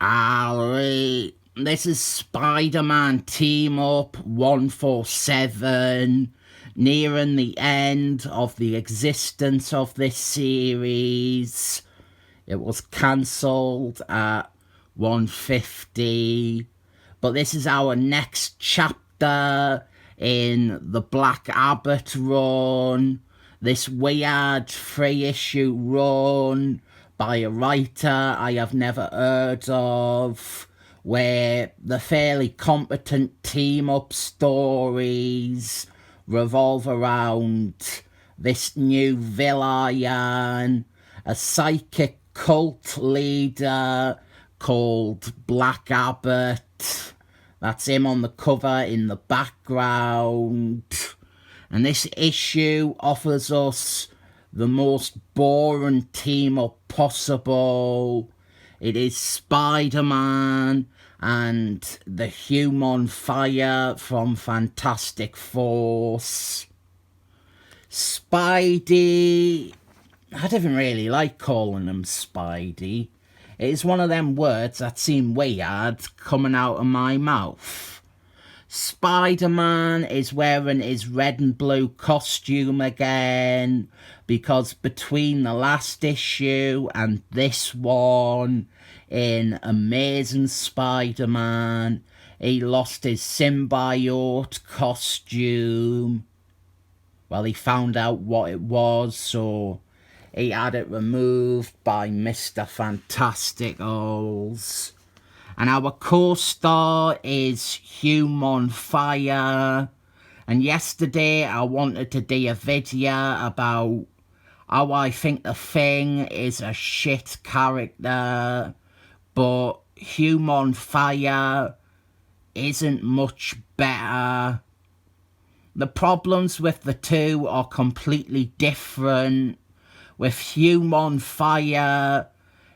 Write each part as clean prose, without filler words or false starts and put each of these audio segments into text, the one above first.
Alright, this is Spider-Man Team Up 147, nearing the end of the existence of this series. It was cancelled at 150, but this is our next chapter in the Black Abbot run, this weird 3-issue run by a writer I have never heard of, where the fairly competent team-up stories revolve around this new villain, a psychic cult leader called Black Abbot. That's him on the cover in the background. And this issue offers us the most boring team-up possible. It is Spider-Man and the Human Fire from Fantastic Force. Spidey, I didn't really like calling him Spidey. It is one of them words that seem weird coming out of my mouth. Spider-Man is wearing his red and blue costume again, because between the last issue and this one, in Amazing Spider-Man, he lost his symbiote costume. Well, he found out what it was, so he had it removed by Mr. Fantasticals. And our co-star is Human Fire. And yesterday I wanted to do a video about how I think the Thing is a shit character, but Human Fire isn't much better. The problems with the two are completely different. With Human Fire,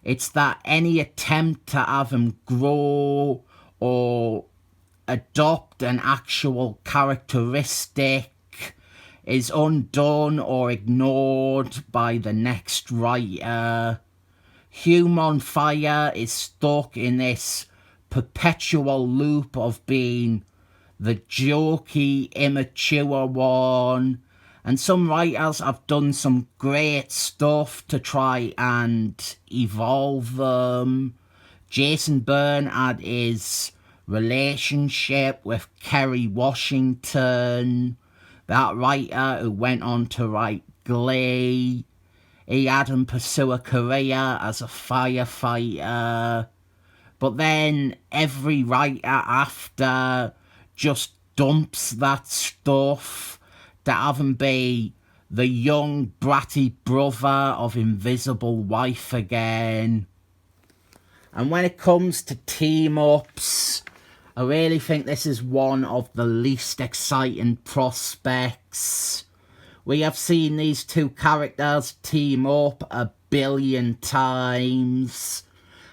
it's that any attempt to have him grow or adopt an actual characteristic is undone or ignored by the next writer. Human Fire is stuck in this perpetual loop of being the jokey, immature one. And some writers have done some great stuff to try and evolve them. Jason Byrne had his relationship with Cary Washington, that writer who went on to write Glee. He had him pursue a career as a firefighter. But then every writer after just dumps that stuff to have him be the young bratty brother of Invisible Wife again. And when it comes to team-ups, I really think this is one of the least exciting prospects. We have seen these two characters team up a billion times,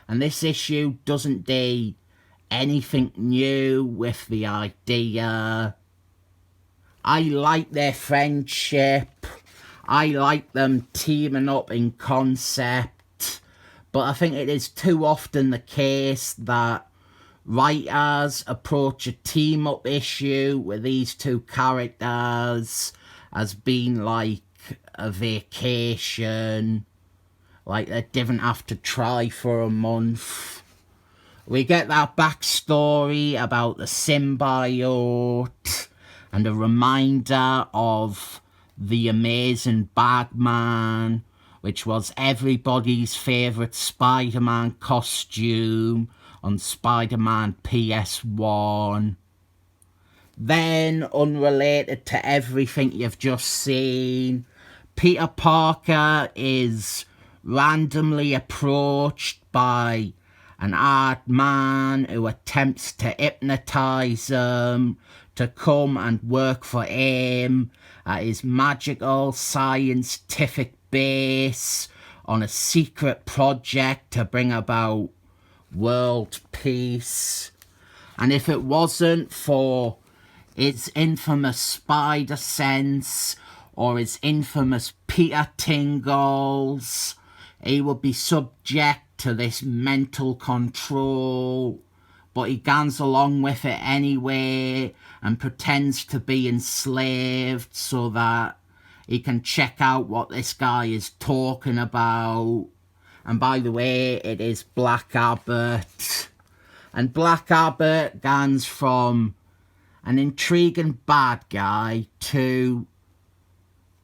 and this issue doesn't do anything new with the idea. I like their friendship. I like them teaming up in concept. But I think it is too often the case that writers approach a team-up issue with these two characters as being like a vacation. Like they didn't have to try for a month. We get that backstory about the symbiote and a reminder of the Amazing Bagman, which was everybody's favourite Spider-Man costume on Spider-Man PS1. Then, unrelated to everything you've just seen, Peter Parker is randomly approached by an odd man who attempts to hypnotise him to come and work for him at his magical scientific base on a secret project to bring about world peace. And if it wasn't for his infamous spider sense or his infamous Peter tingles, he would be subject to this mental control, but he goes along with it anyway and pretends to be enslaved so that he can check out what this guy is talking about. And by the way, it is Black Abbot. And Black Abbot goes from an intriguing bad guy to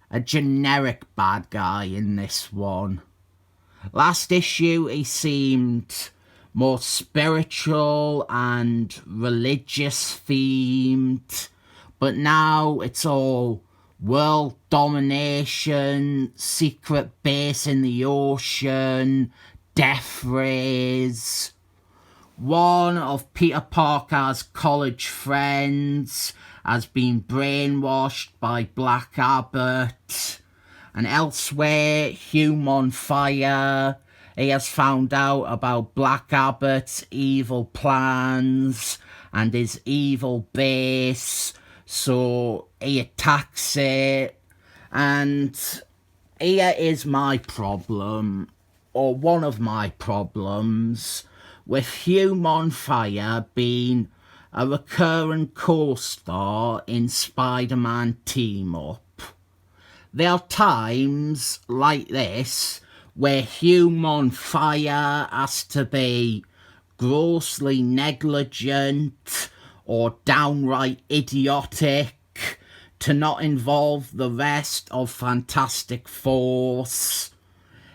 a generic bad guy in this one. Last issue, he seemed more spiritual and religious themed, but now it's all world domination, secret base in the ocean, death rays. One of Peter Parker's college friends has been brainwashed by Black Abbot. And elsewhere, Human Fire, he has found out about Black Abbot's evil plans and his evil base, so he attacks it. And here is my problem, or one of my problems, with Human Fire being a recurring co-star in Spider-Man Team-Up. There are times like this where Human Fire has to be grossly negligent or downright idiotic to not involve the rest of Fantastic Force.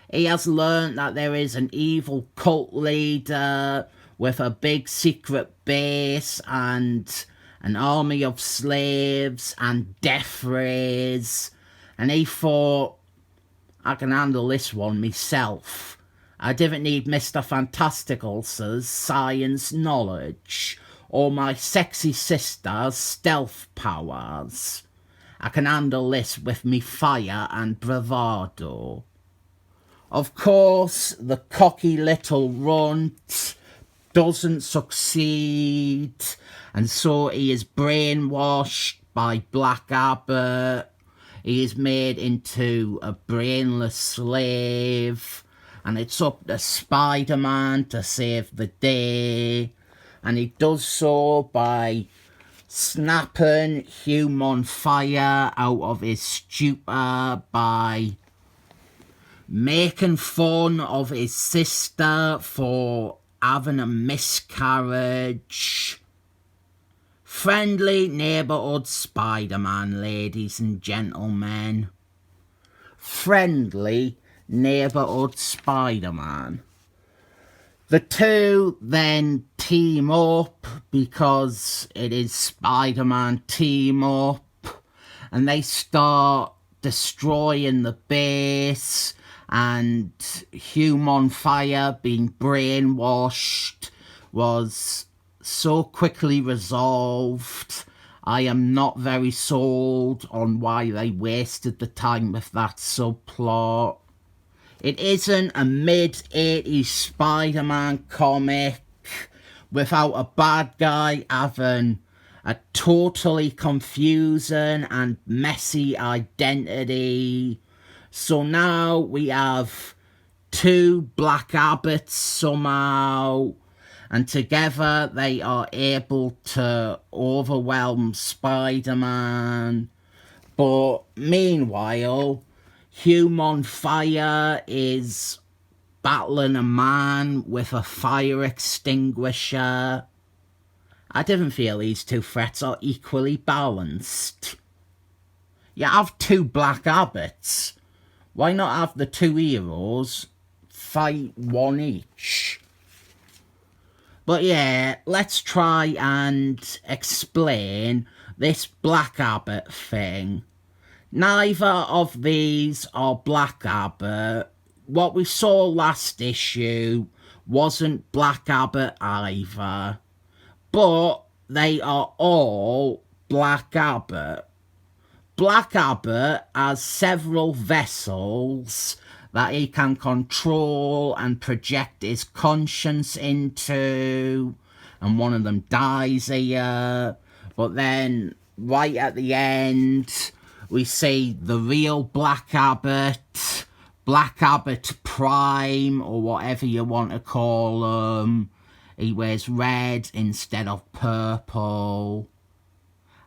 He has learnt that there is an evil cult leader with a big secret base and an army of slaves and death rays. And he thought, I can handle this one myself. I didn't need Mr. Fantastical's science knowledge or my sexy sister's stealth powers. I can handle this with me fire and bravado. Of course, the cocky little runt doesn't succeed, and so he is brainwashed by Black Abbot. He is made into a brainless slave, and it's up to Spider-Man to save the day. And he does so by snapping Human Fire out of his stupor by making fun of his sister for having a miscarriage. Friendly neighbourhood Spider-Man, ladies and gentlemen. Friendly neighbourhood Spider-Man. The two then team up because it is Spider-Man Team Up, and they start destroying the base, and Human Fire being brainwashed was so quickly resolved. I am not very sold on why they wasted the time with that subplot. It isn't a mid-80s Spider-Man comic without a bad guy having a totally confusing and messy identity. So now we have two Black Abbots somehow, and together they are able to overwhelm Spider-Man. But meanwhile, Human Fire is battling a man with a fire extinguisher. I didn't feel these two threats are equally balanced. You have two Black Abbots. Why not have the two heroes fight one each? But yeah, let's try and explain this Black Abbot thing. Neither of these are Black Abbot. What we saw last issue wasn't Black Abbot either. But they are all Black Abbot. Black Abbot has several vessels that he can control and project his conscience into, and one of them dies here. But then, right at the end, we see the real Black Abbot Black Abbot Prime, or whatever you want to call him. He wears red instead of purple.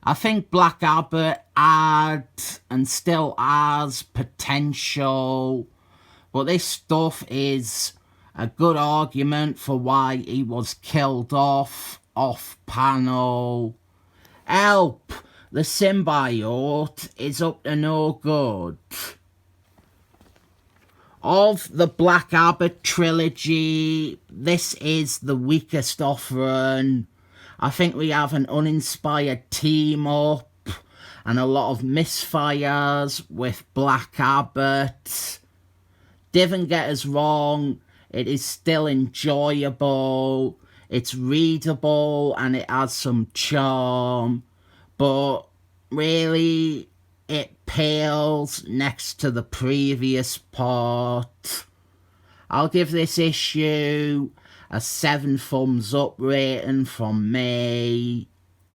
I think Black Abbot had and still has potential, but this stuff is a good argument for why he was killed off panel. Help! The symbiote is up to no good. Of the Black Abbot trilogy, this is the weakest offering. I think we have an uninspired team up and a lot of misfires with Black Abbot. Don't get us wrong, it is still enjoyable, it's readable and it has some charm, but really it pales next to the previous part. I'll give this issue a 7 thumbs up rating from me.